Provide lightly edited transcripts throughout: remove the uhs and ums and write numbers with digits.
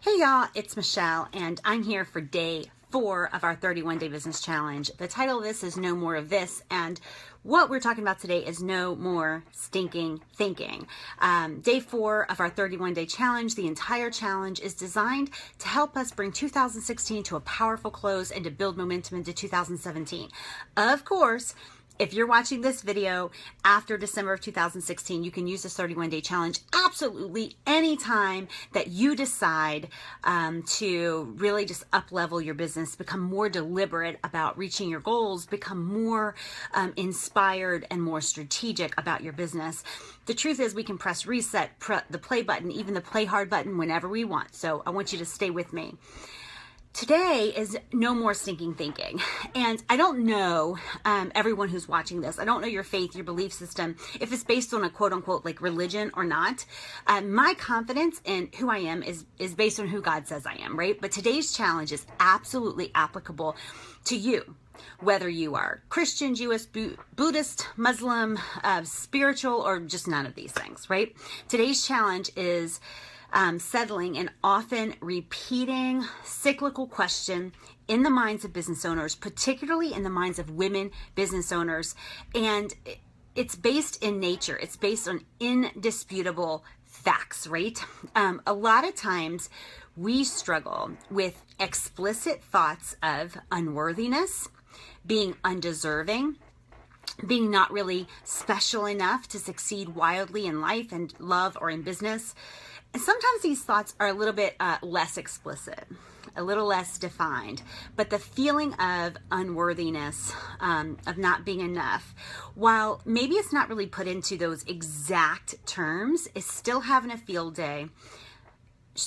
Hey y'all, it's Michelle and I'm here for day 4 of our 31-day business challenge. The title of this is No More of This, and what we're talking about today is no more stinking thinking. Day 4 of our 31-day challenge, the entire challenge is designed to help us bring 2016 to a powerful close and to build momentum into 2017. Of course, if you're watching this video after December of 2016, you can use this 31-day challenge absolutely anytime that you decide to really just up-level your business, become more deliberate about reaching your goals, become more inspired and more strategic about your business. The truth is we can press reset, the play button, even the play hard button whenever we want. So I want you to stay with me. Today is no more stinking thinking. And I don't know everyone who's watching this. I don't know your faith, your belief system, if it's based on a quote unquote like religion or not. My confidence in who I am is based on who God says I am, right? But today's challenge is absolutely applicable to you. Whether you are Christian, Jewish, Buddhist, Muslim, spiritual, or just none of these things, right? Today's challenge is settling an often repeating cyclical question in the minds of business owners, particularly in the minds of women business owners. And it's based in nature. It's based on indisputable facts, right? A lot of times we struggle with explicit thoughts of unworthiness, being undeserving, being not really special enough to succeed wildly in life and love or in business. And sometimes these thoughts are a little bit less explicit, a little less defined, but the feeling of unworthiness, of not being enough, while maybe it's not really put into those exact terms, is still having a field day.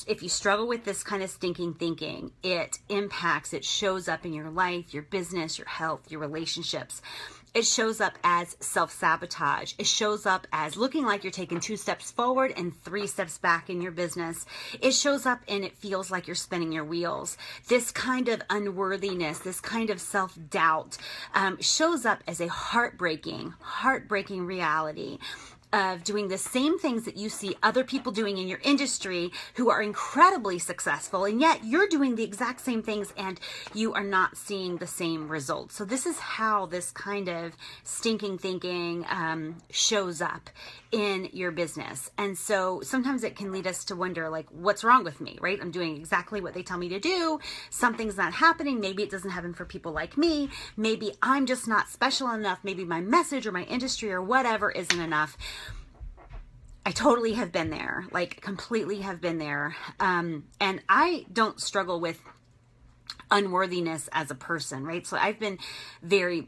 If you struggle with this kind of stinking thinking, it impacts, it shows up in your life, your business, your health, your relationships. It shows up as self-sabotage. It shows up as looking like you're taking 2 steps forward and 3 steps back in your business. It shows up and it feels like you're spinning your wheels. This kind of unworthiness, this kind of self-doubt shows up as a heartbreaking reality of doing the same things that you see other people doing in your industry who are incredibly successful, and yet you're doing the exact same things and you are not seeing the same results. So this is how this kind of stinking thinking shows up in your business. And so sometimes it can lead us to wonder, like, what's wrong with me, right? I'm doing exactly what they tell me to do. Something's not happening. Maybe it doesn't happen for people like me. Maybe I'm just not special enough. Maybe my message or my industry or whatever isn't enough. I totally have been there, like completely have been there. And I don't struggle with unworthiness as a person, right? So I've been very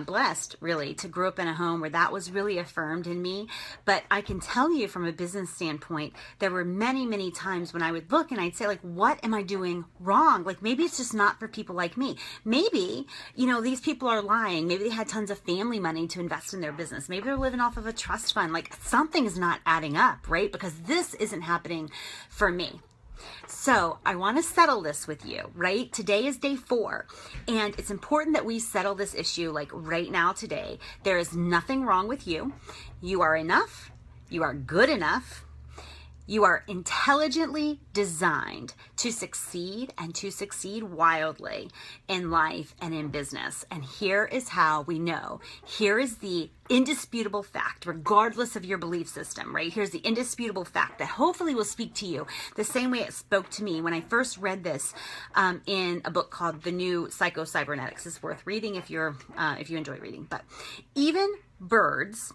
blessed, really, to grow up in a home where that was really affirmed in me. But I can tell you from a business standpoint, there were many, many times when I would look and I'd say, like, what am I doing wrong? Like, maybe it's just not for people like me. Maybe, you know, these people are lying. Maybe they had tons of family money to invest in their business. Maybe they're living off of a trust fund. Like, something's not adding up, right? Because this isn't happening for me. So I want to settle this with you, right? Today is day 4, and it's important that we settle this issue like right now today. There is nothing wrong with you. You are enough. You are good enough. You are intelligently designed to succeed and to succeed wildly in life and in business. And here is how we know. Here is the indisputable fact, regardless of your belief system, right? Here's the indisputable fact that hopefully will speak to you the same way it spoke to me when I first read this in a book called The New Psycho-Cybernetics. It's worth reading if you enjoy reading. But even birds,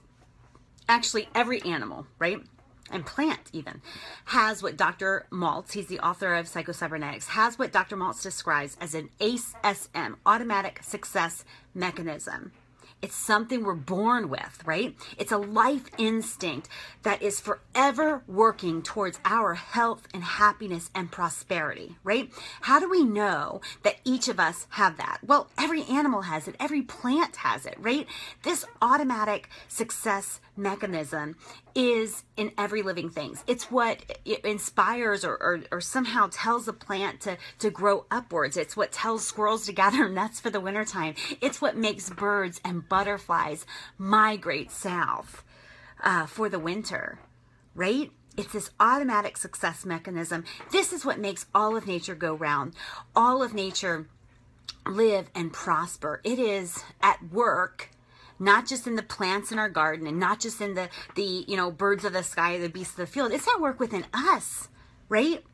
actually every animal, right? And plant even, has what Dr. Maltz, he's the author of Psycho-Cybernetics, has what Dr. Maltz describes as an ASM, automatic success mechanism. It's something we're born with, right? It's a life instinct that is forever working towards our health and happiness and prosperity, right? How do we know that each of us have that? Well, every animal has it. Every plant has it, right? This automatic success mechanism is in every living thing. It's what it inspires or somehow tells a plant to grow upwards. It's what tells squirrels to gather nuts for the wintertime. It's what makes birds and butterflies migrate south for the winter, right? It's this automatic success mechanism. This is what makes all of nature go round. All of nature live and prosper. It is at work, not just in the plants in our garden and not just in the birds of the sky or the beasts of the field. It's at work within us, right?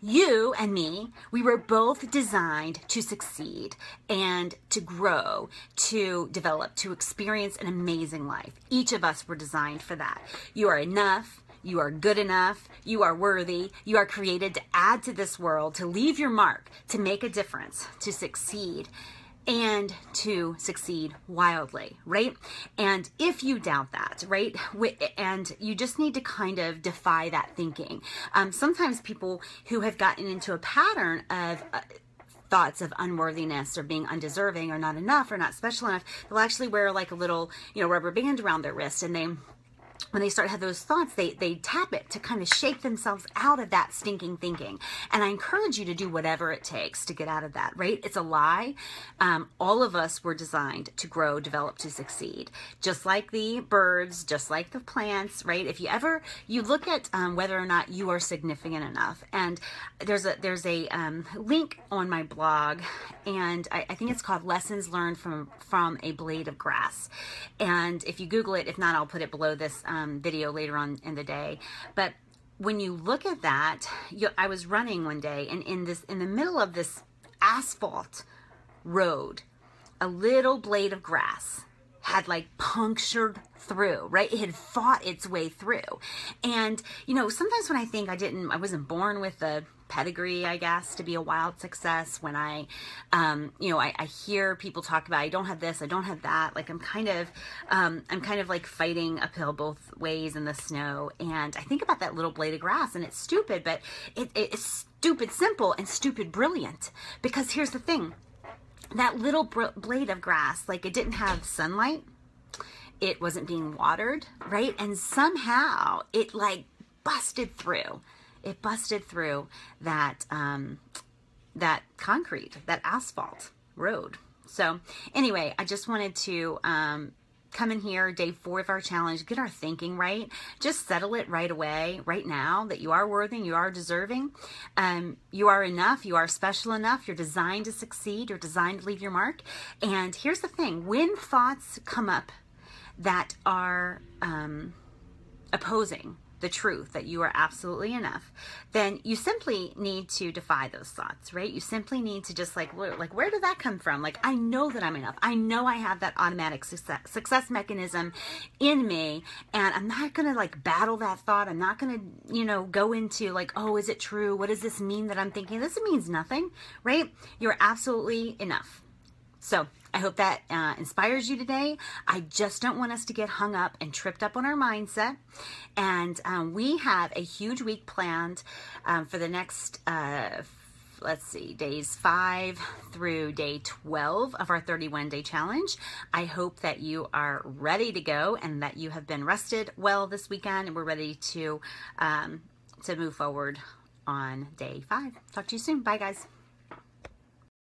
You and me, we were both designed to succeed and to grow, to develop, to experience an amazing life. Each of us were designed for that. You are enough. You are good enough. You are worthy. You are created to add to this world, to leave your mark, to make a difference, to succeed, and to succeed wildly, right? And if you doubt that, right, and you just need to kind of defy that thinking. Sometimes people who have gotten into a pattern of thoughts of unworthiness or being undeserving or not enough or not special enough, they'll actually wear like a little, rubber band around their wrist, and when they start to have those thoughts, they tap it to kind of shake themselves out of that stinking thinking. And I encourage you to do whatever it takes to get out of that, right? It's a lie. All of us were designed to grow, develop, to succeed. Just like the birds, just like the plants, right? If you look at whether or not you are significant enough, and there's a link on my blog, and I think it's called Lessons Learned from a Blade of Grass. And if you Google it, if not, I'll put it below this video later on in the day. But when you look at that, I was running one day, and in the middle of this asphalt road, a little blade of grass had like punctured through, right? It had fought its way through. And, sometimes when I think I wasn't born with the pedigree, I guess, to be a wild success, when I hear people talk about, I don't have this, I don't have that, like I'm kind of like fighting uphill both ways in the snow. And I think about that little blade of grass, and it's stupid, but it's stupid simple and stupid brilliant. Because here's the thing, that little blade of grass, like it didn't have sunlight, it wasn't being watered, right? And somehow it like busted through. It busted through that that concrete, that asphalt road. So anyway, I just wanted to come in here, day 4 of our challenge, get our thinking right. Just settle it right away, right now, that you are worthy, you are deserving, you are enough, you are special enough, you're designed to succeed, you're designed to leave your mark. And here's the thing, when thoughts come up that are opposing the truth that you are absolutely enough, then you simply need to defy those thoughts, right? You simply need to just like where did that come from? Like, I know that I'm enough. I know I have that automatic success mechanism in me, and I'm not going to like battle that thought. I'm not going to, go into like, oh, is it true? What does this mean that I'm thinking? This means nothing, right? You're absolutely enough. So I hope that inspires you today. I just don't want us to get hung up and tripped up on our mindset. And we have a huge week planned for the next, days 5 through day 12 of our 31-day challenge. I hope that you are ready to go and that you have been rested well this weekend, and we're ready to move forward on day 5. Talk to you soon. Bye, guys.